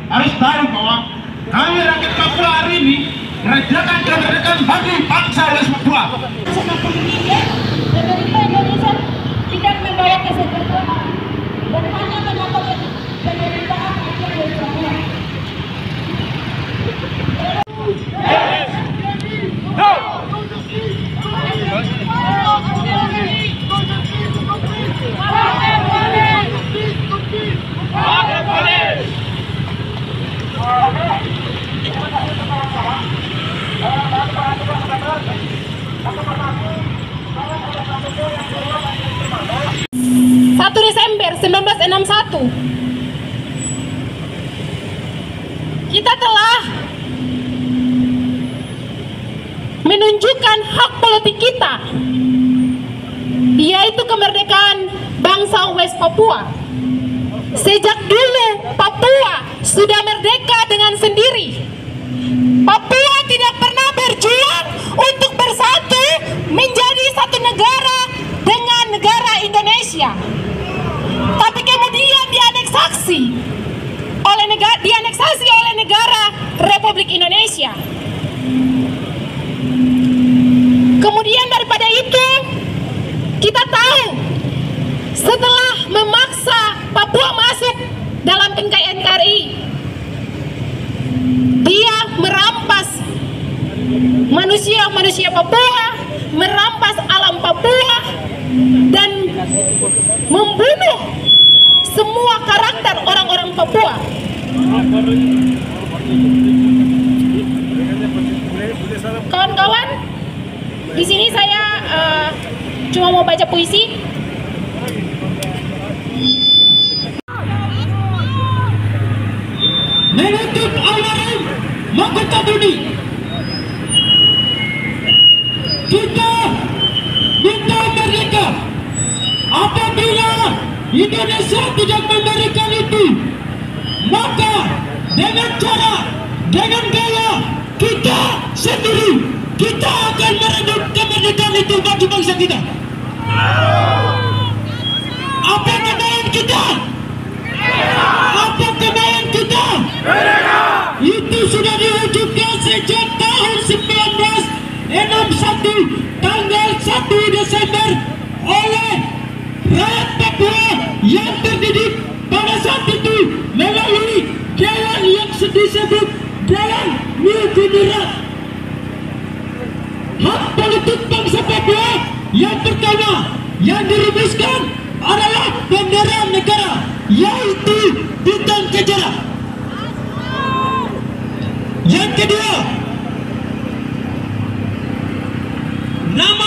Harus tahu bahwa kami rakyat Papua hari ini merajakan kemerdekaan bagi bangsa West Papua. Pemerintah Indonesia tidak membawa kesejahteraan dan hanya mendapat pemerintahan rakyat West Papua. Desember 1961 kita telah menunjukkan hak politik kita, yaitu kemerdekaan bangsa West Papua. Sejak dulu Papua sudah merdeka dengan sendiri. Papua tidak pernah berjuang untuk bersatu menjadi satu negara dengan negara Indonesia. Tapi kemudian dianeksasi oleh negara Republik Indonesia. Kemudian daripada itu, kita tahu setelah memaksa Papua masuk dalam NKRI, dia merampas manusia Papua, merampas alam Papua, dan membunuh semua karakter orang-orang Papua. Kawan-kawan, di sini saya cuma mau baca puisi. Menuntut almarhum Mahkota Budi, kita minta merdeka. Apabila Indonesia tidak memberikan itu, maka dengan gaya kita sendiri, kita akan merebut kemerdekaan itu bagi bangsa kita. tanggal 1 Desember oleh rakyat Papua yang terdidik pada saat itu melalui dewan yang disebut Dewan Multimedia. Hak politik bangsa Papua yang pertama yang dirumuskan adalah bendera negara, yaitu bintang kejarah. Yang kedua, nama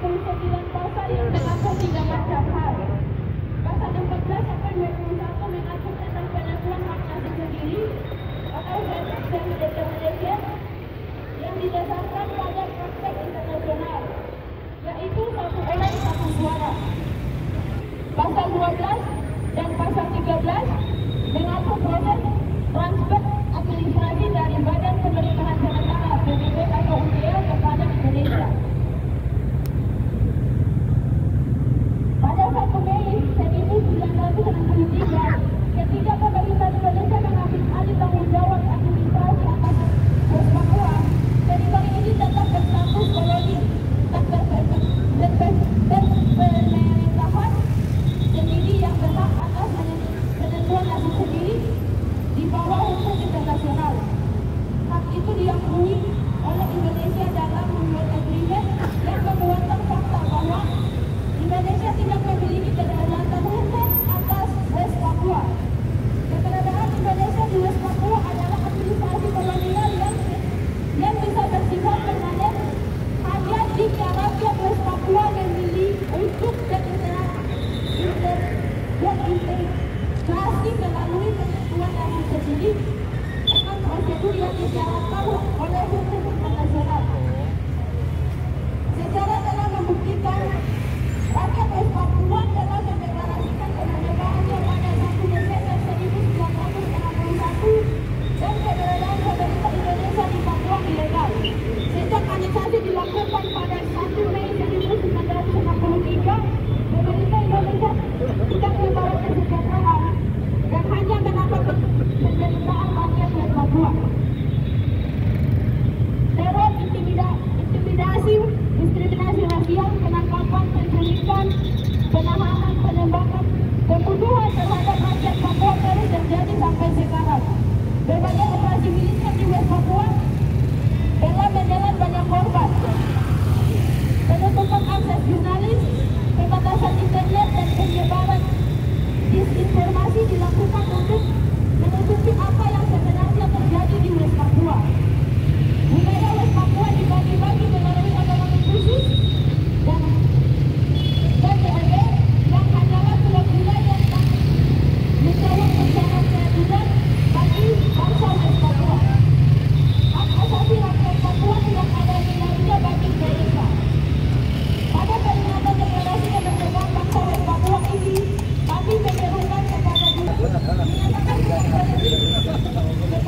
29 pasal yang mengatur 3 macam hal. Pasal 14 sampai 21 mengatur tentang penentuan hak asasi sendiri atau self-determination yang didasarkan pada praktek internasional, yaitu satu orang satu suara. Pasal 12 dan pasal 13 mengatur proses transfer administrasi dari Badan Pemerintahan Sementara PBB atau UGL kepada Indonesia. Pada 1 Mei 1963, ketika pemerintah Indonesia mengambil alih tanggung jawab administrasi atas West Papua, teritori ini tetap berstatus koloni dan berpemerintahan sendiri yang berhak atas penentuan nasib sendiri di bawah hukum internasional. Hak itu diakui oleh Indonesia dalam membuat agreement yang memuatkan fakta bahwa Indonesia tidak memiliki kedaulatan hukum atas West Papua. Keberadaan Indonesia di West Papua adalah administrasi kolonial yang bisa bersifat permanen hanya jika rakyat West Papua memilih untuk berintegrasi melalui penentuan nasib sendiri dengan prosedur yang disyaratkan oleh hukum internasional. Sejarah telah membuktikan rakyat West Papua telah mendeklarasikan kemerdekaannya pada 1 Desember 1961 dan keberadaan pemerintah Indonesia di Papua ilegal. Sejak aneksasi dilakukan pada 1 Mei 1963, pemerintah Indonesia tidak membawa kesejahteraan dan hanya menambah penderitaan rakyat West Papua. Teror, intimidasi, diskriminasi rasial, penangkapan, penculikan, penahanan, penembakan, pembunuhan terhadap rakyat Papua terus terjadi sampai sekarang. Berbagai operasi militer di West Papua telah menelan banyak korban. Penutupan akses jurnalis, pembatasan internet dan penyebaran disinformasi dilakukan untuk menutupi apa yang sebenarnya terjadi di West Papua. Wilayah West Papua dibagi-bagi melalui otonomi khusus dan DRD yang hanyalah pulau wilayah yang menjawab persyaratan keadilan bagi bangsa West Papua. Hak asasi rakyat Papua tidak ada nilainya bagi Indonesia. Pada peringatan deklarasi kemerdekaan bangsa West Papua ini, kami menyerukan kepada dunia menyatakan kepada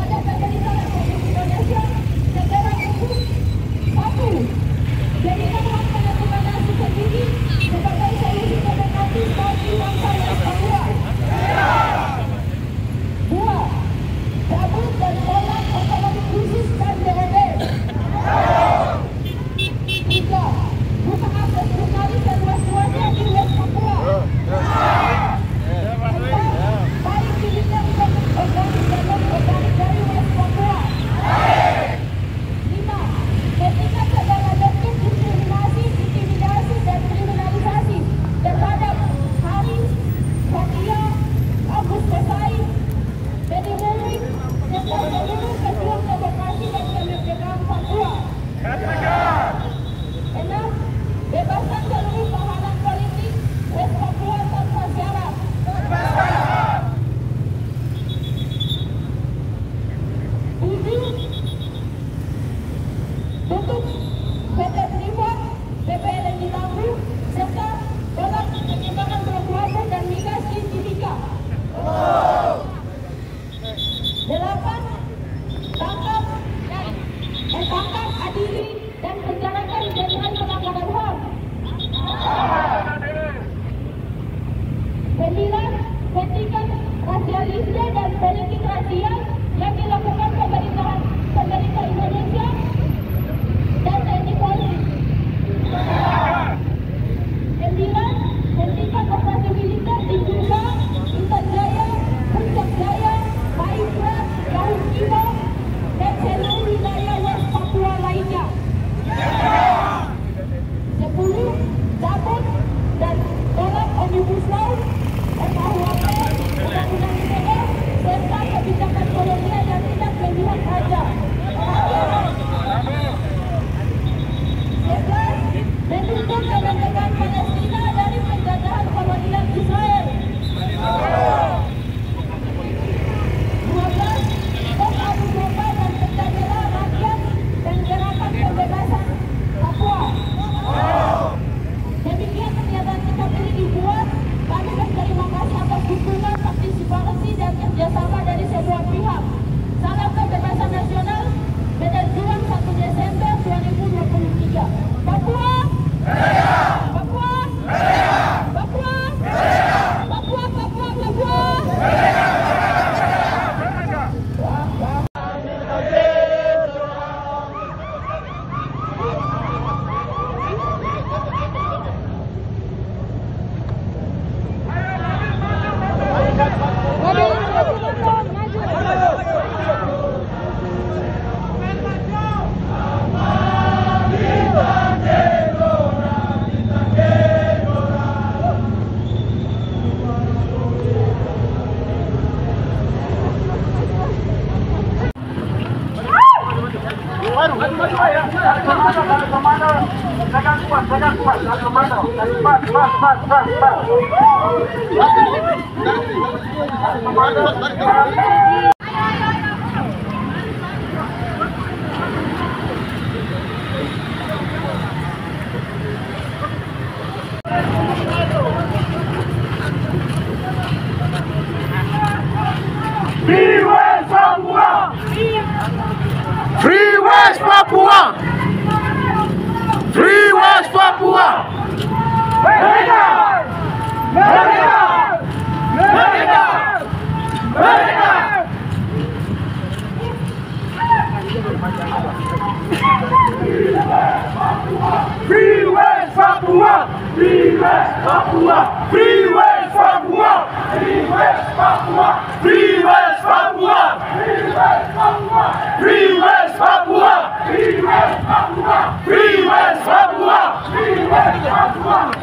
memerdekakan Palestina dari penjajahan kolonial Israel. 12. Bersatu global dan berjadilah rakyat dan gerakan pembebasan Papua. Demikian pernyataan sikap ini dibuat. Kami berterima kasih atas dukungan, partisipasi dan kerjasama dari semua pihak. Salam kebebasan nasional, Medan Juang 1 Desember 2023. Papua! Papua! Papua! Papua! Papua! Papua! Free West Papua! Free West Papua! Merdeka! Merdeka! Merdeka! Merdeka! Free West Papua! Free West Papua! Free West Papua! Free West Papua! Free West Papua! Free West Papua! Free West Papua! Free West Papua! Free West Papua! Free West Papua!